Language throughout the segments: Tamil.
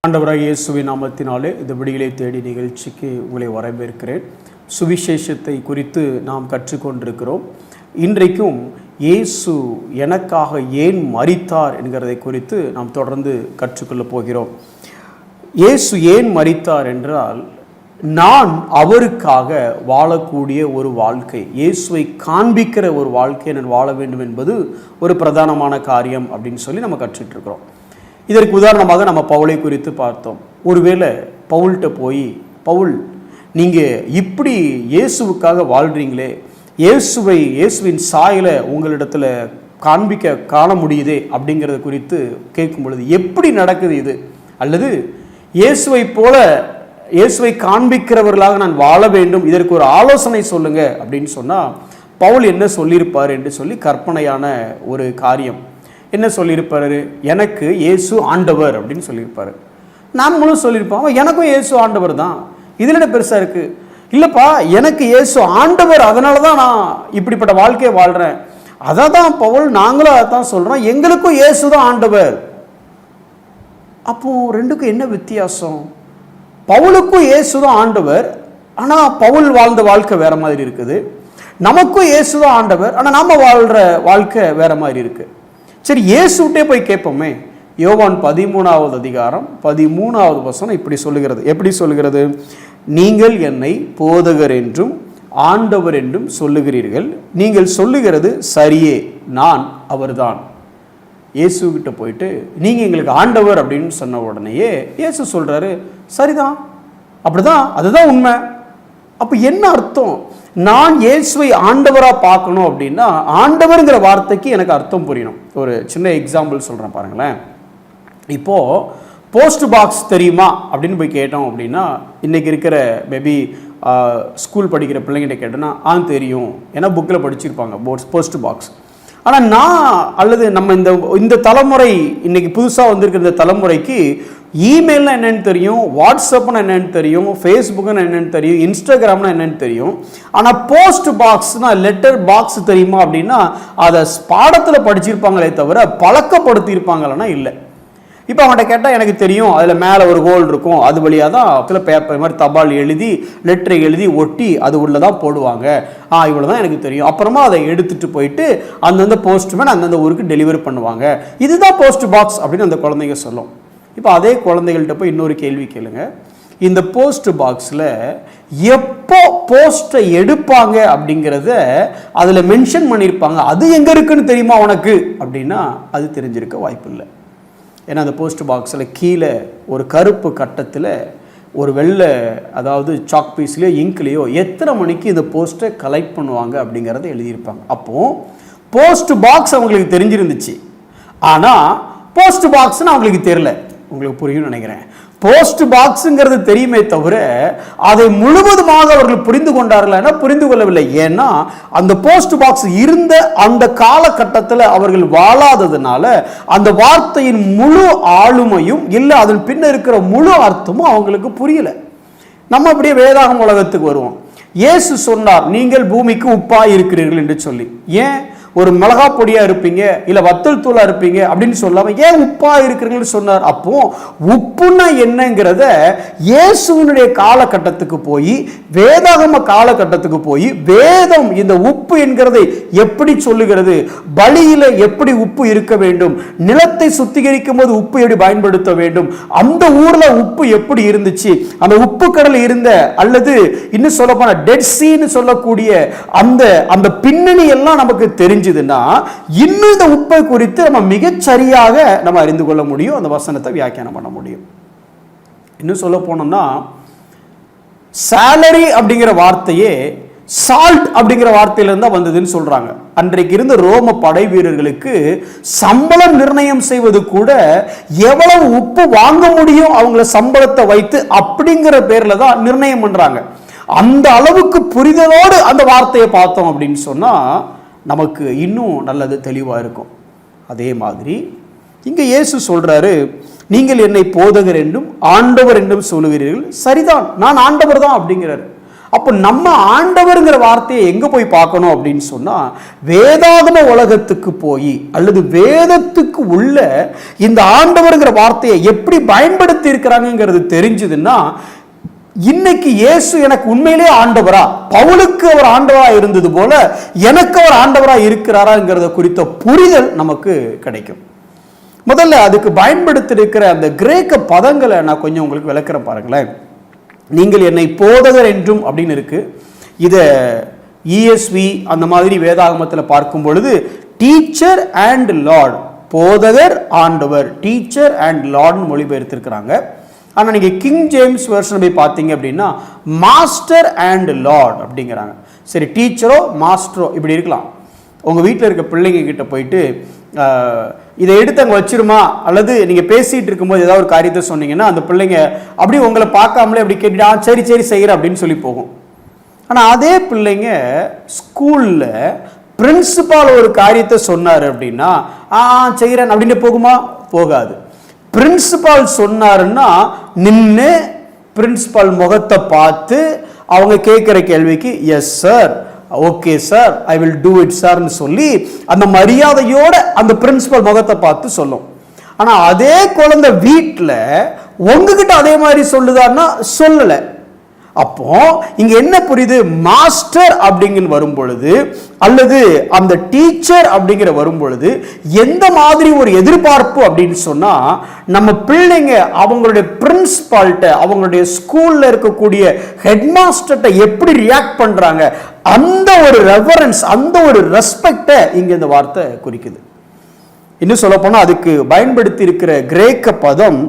ஆண்டவராகிய இயேசுவின் நாமத்தினாலே இந்த விடியலை தேடி நிகழ்ச்சிக்கு உங்களை வரவேற்கிறேன். சுவிசேஷத்தை குறித்து நாம் கற்றுக்கொண்டிருக்கிறோம். இன்றைக்கும் இயேசு எனக்காக ஏன் மரித்தார் என்கிறதை குறித்து நாம் தொடர்ந்து கற்றுக்கொள்ளப் போகிறோம். இயேசு ஏன் மரித்தார் என்றால், நான் அவருக்காக வாழக்கூடிய ஒரு வாழ்க்கை, இயேசுவை காண்பிக்கிற ஒரு வாழ்க்கையை நான் வாழ வேண்டும் என்பது ஒரு பிரதானமான காரியம் அப்படின்னு சொல்லி நம்ம கற்றுட்டு இருக்கிறோம். இதற்கு உதாரணமாக நம்ம பவுலை குறித்து பார்த்தோம். ஒருவேளை பவுல்கிட்ட போய், பவுல் நீங்கள் இப்படி இயேசுவுக்காக வாழ்கிறீங்களே, இயேசுவின் சாயலை உங்களிடத்தில் காண முடியுதே அப்படிங்கிறத குறித்து கேட்கும் பொழுது எப்படி நடக்குது இது, அல்லது இயேசுவை காண்பிக்கிறவர்களாக நான் வாழ வேண்டும், இதற்கு ஒரு ஆலோசனை சொல்லுங்க அப்படின்னு சொன்னால் பவுல் என்ன சொல்லியிருப்பார் என்று சொல்லி கற்பனையான ஒரு காரியம். என்ன சொல்லியிருப்பாரு? எனக்கு இயேசு ஆண்டவர் அப்படின்னு சொல்லியிருப்பாரு. நாமளும் சொல்லியிருப்போம், எனக்கும் இயேசு ஆண்டவர் தான், இதில் என்ன பெருசாக இருக்குது? இல்லைப்பா, எனக்கு இயேசு ஆண்டவர், அதனால தான் நான் இப்படிப்பட்ட வாழ்க்கையை வாழ்கிறேன். அதை தான் பவுல், நாங்களும் அதை தான் சொல்கிறோம், எங்களுக்கும் இயேசு தான் ஆண்டவர். அப்போ ரெண்டுக்கும் என்ன வித்தியாசம்? பவுலுக்கும் இயேசு தான் ஆண்டவர், ஆனால் பவுல் வாழ்ந்த வாழ்க்கை வேற மாதிரி இருக்குது. நமக்கும் இயேசு தான் ஆண்டவர், ஆனால் நாம் வாழ்கிற வாழ்க்கை வேற மாதிரி இருக்குது. சரி, இயேசுட்டே போய் கேட்போமே. யோவான் 13வது அதிகாரம் 13வது வசனம் இப்படி சொல்லுகிறது. எப்படி சொல்லுகிறது? நீங்கள் என்னை போதகர் என்றும் ஆண்டவர் என்றும் சொல்லுகிறீர்கள், நீங்கள் சொல்லுகிறது சரியே, நான் அவர்தான். இயேசுகிட்ட போயிட்டு நீங்கள் எங்களுக்கு ஆண்டவர் அப்படின்னு சொன்ன உடனேயே இயேசு சொல்கிறாரு, சரிதான், அப்படிதான், அதுதான் உண்மை. அப்போ என்ன அர்த்தம்? நான் இயேசுவை ஆண்டவராக பார்க்கணும் அப்படின்னா ஆண்டவருங்கிற வார்த்தைக்கு எனக்கு அர்த்தம் புரியணும். ஒரு சின்ன எக்ஸாம்பிள் சொல்கிறேன் பாருங்களேன். இப்போது போஸ்ட் பாக்ஸ் தெரியுமா அப்படின்னு போய் கேட்டோம் அப்படின்னா, இன்றைக்கி இருக்கிற மேபி ஸ்கூல் படிக்கிற பிள்ளைங்கிட்ட கேட்டோன்னா தெரியும், ஏன்னா புக்கில் படிச்சிருப்பாங்க போஸ்ட் பாக்ஸ். ஆனால் நான் அல்லது நம்ம இந்த தலைமுறை, இன்னைக்கு புதுசாக வந்திருக்கிற இந்த தலைமுறைக்கு இமெயில்னா என்னென்னு தெரியும், வாட்ஸ்அப்னா என்னென்னு தெரியும், ஃபேஸ்புக்னா என்னென்னு தெரியும், இன்ஸ்டாகிராம்னா என்னென்னு தெரியும். ஆனால் போஸ்ட் பாக்ஸ்னா லெட்டர் பாக்ஸ் தெரியுமா அப்படின்னா அதை பாடத்தில் படிச்சிருப்பாங்களே தவிர பழக்கப்படுத்தியிருப்பாங்களன்னா இல்லை. இப்போ அவங்கள்ட்ட கேட்டால் எனக்கு தெரியும், அதில் மேலே ஒரு ஹோல் இருக்கும், அது வழியாக தான் சில பேப்பர் மாதிரி தபால் எழுதி லெட்டரை எழுதி ஒட்டி அது உள்ள தான் போடுவாங்க. இவ்வளோ தான் எனக்கு தெரியும். அப்புறமா அதை எடுத்துகிட்டு போயிட்டு அந்தந்த போஸ்ட்மேன் அந்தந்த ஊருக்கு டெலிவரி பண்ணுவாங்க. இதுதான் போஸ்ட் பாக்ஸ் அப்படின்னு அந்த குழந்தைங்க சொல்லும். இப்போ அதே குழந்தைகள்கிட்ட போய் இன்னொரு கேள்வி கேளுங்க. இந்த போஸ்ட் பாக்ஸில் எப்போ போஸ்ட்டை எடுப்பாங்க அப்படிங்கிறத அதில் மென்ஷன் பண்ணியிருப்பாங்க. அது எங்கே இருக்குன்னு தெரியுமா உனக்கு அப்படின்னா அது தெரிஞ்சிருக்க வாய்ப்பு இல்லை. ஏன்னா அந்த போஸ்ட் பாக்ஸில் கீழே ஒரு கருப்பு கட்டத்தில் ஒரு வெள்ளை, அதாவது சாக் பீஸ்லேயோ இங்க்லேயோ எத்தனை மணிக்கு இந்த போஸ்ட்டை கலெக்ட் பண்ணுவாங்க அப்படிங்கிறத எழுதியிருப்பாங்க. அப்போது போஸ்ட் பாக்ஸ் அவங்களுக்கு தெரிஞ்சிருந்துச்சு, ஆனால் போஸ்ட் பாக்ஸ்ன்னு அவங்களுக்கு தெரியல. உங்களுக்கு புரியும்னு நினைக்கிறேன். போஸ்ட் பாக்ஸுங்கிறது தெரியுமே தவிர அதை முழுவதுமாக அவர்கள் புரிந்து கொண்டார்களா? புரிந்து கொள்ளவில்லை. ஏன்னா அந்த போஸ்ட் பாக்ஸ் இருந்த அந்த காலகட்டத்தில் அவர்கள் வாழாததுனால அந்த வார்த்தையின் முழு ஆளுமையும் இல்லை, அதன் பின்ன இருக்கிற முழு அர்த்தமும் அவங்களுக்கு புரியல. நம்ம அப்படியே வேதாகம் உலகத்துக்கு வருவோம். இயேசு சொன்னார், நீங்கள் பூமிக்கு உப்பாய் இருக்கிறீர்கள் என்று சொல்லி. ஏன் ஒரு மிளகா பொடியா இருப்பீங்க, இல்ல வத்தல் தூளா இருப்பீங்க அப்படின்னு சொல்லாம ஏன் உப்பா இருக்கிறீங்கன்னு சொன்னார்? அப்போ உப்புன்னா என்னங்கிறத இயேசுவினுடைய காலகட்டத்துக்கு போய், வேதாகம காலகட்டத்துக்கு போய், வேதம் இந்த உப்பு என்கிறதை எப்படி சொல்லுகிறது, பலியில எப்படி உப்பு இருக்க வேண்டும், நிலத்தை சுத்திகரிக்கும் போது உப்பு எப்படி பயன்படுத்த வேண்டும், அந்த ஊர்ல உப்பு எப்படி இருந்துச்சு, அந்த உப்பு கடல் இருந்த, அல்லது இன்னும் சொல்ல போனா டெட் சீன்னு சொல்லக்கூடிய அந்த பின்னணி எல்லாம் நமக்கு தெரிஞ்சு இன்னும் இந்த உப்பை குறித்து நம்ம மிகச்சரியாக நம்ம அறிந்து கொள்ள முடியும், அந்த வசனத்தை வியாக்கியானம் பண்ண முடியும். இன்னும் சொல்ல போனோம்னா, சாலரி அப்படிங்கிற வார்த்தையே சால்ட் அப்படிங்கிற வார்த்தையிலிருந்து வந்ததுன்னு சொல்றாங்க. அன்றைக்கு இருந்த ரோம படை வீரர்களுக்கு சம்பளம் நிர்ணயம் செய்வது கூட எவ்வளவு உப்பு வாங்க முடியும் அவங்கள சம்பளத்தை வைத்து அப்படிங்கிற பேர்ல தான் நிர்ணயம் பண்றாங்க. அந்த அளவுக்கு புரிதலோடு அந்த வார்த்தையை பார்த்தோம் அப்படின்னு சொன்னா நமக்கு இன்னும் நல்லது தெளிவாக இருக்கும். அதே மாதிரி இங்கே இயேசு சொல்றாரு, நீங்கள் என்னை போதகர் என்றும் ஆண்டவர் என்றும் சொல்லுகிறீர்கள், சரிதான், நான் ஆண்டவர் தான் அப்படிங்கிறார். அப்போ நம்ம ஆண்டவர்ங்கிற வார்த்தையை எங்க போய் பார்க்கணும் அப்படின்னு சொன்னா, வேதாகம உலகத்துக்கு போய் அல்லது வேதத்துக்கு உள்ள இந்த ஆண்டவர்ங்கிற வார்த்தையை எப்படி பயன்படுத்தி இருக்கிறாங்கிறது தெரிஞ்சதுன்னா, இன்னைக்கு இயேசு எனக்கு உண்மையிலே ஆண்டவரா, பவுலுக்கு அவர் ஆண்டவரா இருந்தது போல எனக்கு அவர் ஆண்டவரா இருக்கிறாராங்கிறத குறித்த புரிதல் நமக்கு கிடைக்கும். முதல்ல அதுக்கு பயன்படுத்தியிருக்கிற அந்த கிரேக்க பதங்களை நான் கொஞ்சம் உங்களுக்கு விளக்குறேன் பாருங்களேன். நீங்கள் என்னை போதகர் என்றும் அப்படின்னு இருக்கு. இதை ESV அந்த மாதிரி வேதாகமத்தில் பார்க்கும் பொழுது டீச்சர் அண்ட் லார்ட், போதகர் ஆண்டவர், டீச்சர் அண்ட் லார்ட்னு மொழிபெயர்த்திருக்கிறாங்க. ஆனால் நீங்கள் கிங் ஜேம்ஸ் வெர்ஷன் போய் பார்த்தீங்க அப்படின்னா மாஸ்டர் அண்ட் லார்ட் அப்படிங்கிறாங்க. சரி, டீச்சரோ மாஸ்டரோ இப்படி இருக்கலாம். உங்கள் வீட்டில் இருக்க பிள்ளைங்க கிட்ட போயிட்டு இதை எடுத்து அங்கே வச்சிருமா, அல்லது நீங்கள் பேசிகிட்டு இருக்கும்போது ஏதாவது ஒரு காரியத்தை சொன்னீங்கன்னா அந்த பிள்ளைங்க அப்படி உங்களை பார்க்காமலே அப்படி கேட்டுட்டு சரி சரி செய்கிற அப்படின்னு சொல்லி போகும். ஆனால் அதே பிள்ளைங்க ஸ்கூலில் பிரின்சிபால் ஒரு காரியத்தை சொன்னார் அப்படின்னா செய்கிறேன் அப்படின்னு போகுமா? போகாது. பிரின்சிபால் சொன்னாருன்னா நின்று பிரின்சிபால் முகத்தை பார்த்து அவங்க கேட்குற கேள்விக்கு yes sir, okay sir, I will do it சார்னு சொல்லி அந்த மரியாதையோட அந்த பிரின்சிபல் முகத்தை பார்த்து சொல்லும். ஆனா அதே குழந்தை வீட்டில் உங்ககிட்ட அதே மாதிரி சொல்லுதான்னா சொல்லலை. அப்போ இங்க என்ன புரியுது? மாஸ்டர் அப்படிங்கிற வரும் பொழுது அல்லது அந்த டீச்சர் அப்படிங்கிற வரும் பொழுது எந்த மாதிரி ஒரு எதிர்பார்ப்பு அப்படின்னு சொன்னா, நம்ம பிள்ளைங்க அவங்களுடைய பிரின்சிபால்கிட்ட, அவங்களுடைய ஸ்கூல்ல இருக்கக்கூடிய ஹெட் மாஸ்டர்கிட்ட எப்படி ரியாக்ட் பண்றாங்க, அந்த ஒரு ரெவரன்ஸ், அந்த ஒரு ரெஸ்பெக்டை இங்க இந்த வார்த்தை குறிக்குது. இன்னும் சொல்ல போனா அதுக்கு பயன்படுத்தி இருக்கிற கிரேக்க பதம்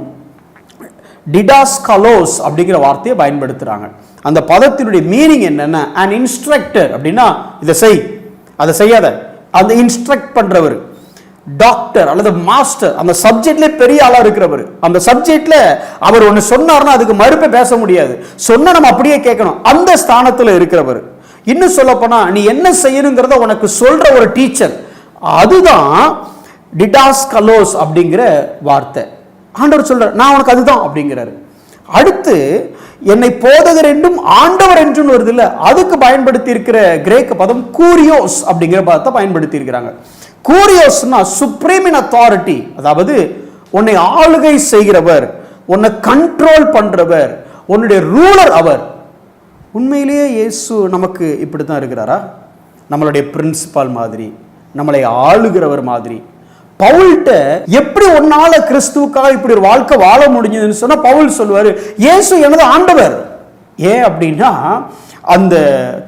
டிடாஸ்கலோஸ் அப்படிங்கிற வார்த்தையை பயன்படுத்துறாங்க. அந்த பதத்தினுடைய மீனிங் என்னன்னா, an instructor அப்படின்னா இதை செய் அதை செய்யாத, அந்த இன்ஸ்ட்ரக்ட் பண்றவர், டாக்டர் அல்லது மாஸ்டர், அந்த சப்ஜெக்ட்ல பெரிய ஆளா இருக்கிறவர், அந்த சப்ஜெக்ட்ல அவர் ஒன்னு சொன்னார்னா அதுக்கு மறுப்பே பேச முடியாது, சொன்ன நம்ம அப்படியே கேட்கணும், அந்த ஸ்தானத்துல இருக்கிறவர். இன்னும் சொல்ல போனா நீ என்ன செய்யணுங்கிறத உனக்கு சொல்ற ஒரு டீச்சர், அதுதான் டிடாஸ்கலோஸ் அப்படிங்கிற வார்த்தை. ஆண்டவர் சொல்ற நான் உனக்கு அதுதான் அப்படிங்கிறாரு. அடுத்து என்னை போதகர் என்றும் ஆண்டவர் என்றும் வருது இல்ல, அதுக்கு பயன்படுத்தி இருக்கிற கிரேக்க பதம் கூரியோஸ் அப்படிங்கிற பதத்தை பயன்படுத்தி இருக்கிறாங்க. கூரியோஸ்னா சுப்ரீம் இன் அத்தாரிட்டி, அதாவது உன்னை ஆளுகை செய்கிறவர், உன்னை கண்ட்ரோல் பண்றவர், உன்னுடைய ரூலர் அவர். உண்மையிலேயே இயேசு நமக்கு இப்படித்தான் இருக்கிறாரா? நம்மளுடைய பிரின்சிபால் மாதிரி, நம்மளை ஆளுகிறவர் மாதிரி. பவுல்கிட்ட எப்படி ஒன்னால கிறிஸ்துவுக்காக இப்படி ஒரு வாழ்க்கை வாழ முடிஞ்சதுன்னு சொன்னா பவுல் சொல்லுவாரு, இயேசு எனது ஆண்டவர். ஏன் அப்படின்னா அந்த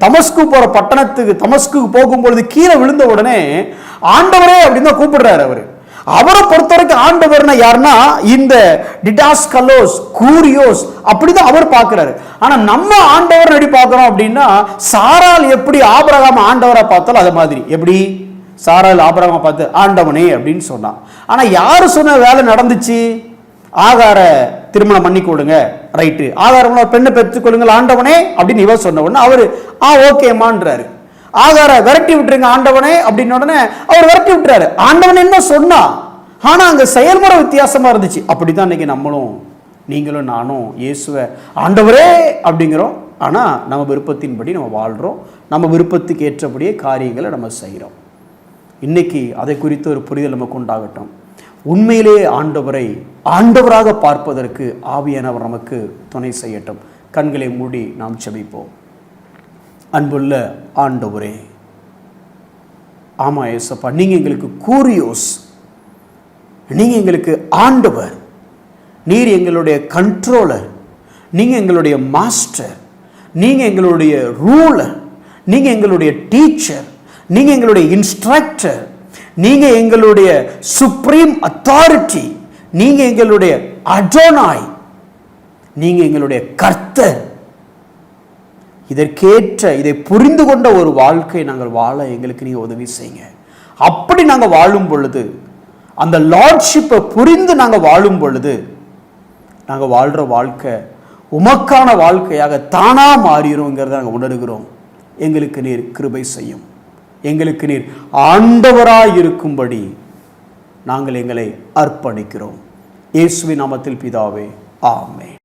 தமஸ்கு போற பட்டணத்துக்கு, தமஸ்கு போகும்பொழுது கீழே விழுந்த உடனே ஆண்டவரே அப்படின்னு தான் கூப்பிடுறாரு அவரு. அவரை பொறுத்த வரைக்கும் ஆண்டவர்னா யாருன்னா இந்த டிடாஸ்கலோஸ், கூரியோஸ் அப்படிதான் அவர் பார்க்கிறாரு. ஆனா நம்ம ஆண்டவர் எப்படி பார்க்கிறோம் அப்படின்னா, சாரால் எப்படி ஆபிரகாம் ஆண்டவரை பார்த்தாலும் அது மாதிரி, எப்படி சாரால் ஆபிரகாமை பார்த்து ஆண்டவனே அப்படின்னு சொன்னான். ஆனா யாரு சொன்ன வேலை நடந்துச்சு? ஆகார திருமணம் பண்ணி கொடுங்க, ரைட்டு, ஆகாரம் பெண்ணை பெற்றுக்கொள்ளுங்கள் ஆண்டவனே அப்படின்னு இவர் சொன்ன உடனே அவரு ஓகேமான்றாரு. ஆகார விரட்டி விட்டுருங்க ஆண்டவனே அப்படின்னு உடனே அவர் விரட்டி விட்டுறாரு. ஆண்டவன் என்ன சொன்னா, ஆனா அங்க செயல்முறை வித்தியாசமா இருந்துச்சு. அப்படித்தான் இன்னைக்கு நம்மளும் நீங்களும் நானும் இயேசுவை ஆண்டவரே அப்படிங்கிறோம். ஆனா நம்ம விருப்பத்தின்படி நம்ம வாழ்றோம், நம்ம விருப்பத்துக்கு ஏற்றபடியே காரியங்களை நம்ம செய்கிறோம். இன்னைக்கு அதை குறித்த ஒரு புரிதல் நமக்கு உண்டாகட்டும். உண்மையிலே ஆண்டவரை ஆண்டவராக பார்ப்பதற்கு ஆவியானவர் நமக்கு துணை செய்யட்டும். கண்களை மூடி நாம் ஜெபிப்போம். அன்புள்ள ஆண்டவரே, ஆமா ஏசப்பா, நீங்க எங்களுக்கு கூரியோஸ், நீங்க எங்களுக்கு ஆண்டவர், நீர் எங்களுடைய கண்ட்ரோலர், நீங்க எங்களுடைய மாஸ்டர், நீங்க எங்களுடைய ரூலர், நீங்க எங்களுடைய டீச்சர், நீங்க எங்களுடைய இன்ஸ்ட்ரக்டர், நீங்க எங்களுடைய சுப்ரீம் அத்தாரிட்டி, நீங்க எங்களுடைய அடோனாய், நீங்க எங்களுடைய கர்த்தர். இதற்கேற்ற, இதை புரிந்து கொண்ட ஒரு வாழ்க்கை நாங்கள் வாழ எங்களுக்கு நீங்க உதவி செய்யுங்க. அப்படி நாங்கள் வாழும் பொழுது, அந்த லார்ட்ஷிப்பை புரிந்து நாங்கள் வாழும் பொழுது, நாங்கள் வாழ்ற வாழ்க்கை உமக்கான வாழ்க்கையாக தானா மாறிடும்ங்கிறத நாங்கள் உணர்கிறோம். எங்களுக்கு நீர் கிருபை செய்யும். எங்களுக்கு நீர் ஆண்டவராய் இருக்கும்படி நாங்கள் எங்களை அர்ப்பணிக்கிறோம். இயேசுவின் நாமத்தில் பிதாவே, ஆமென்.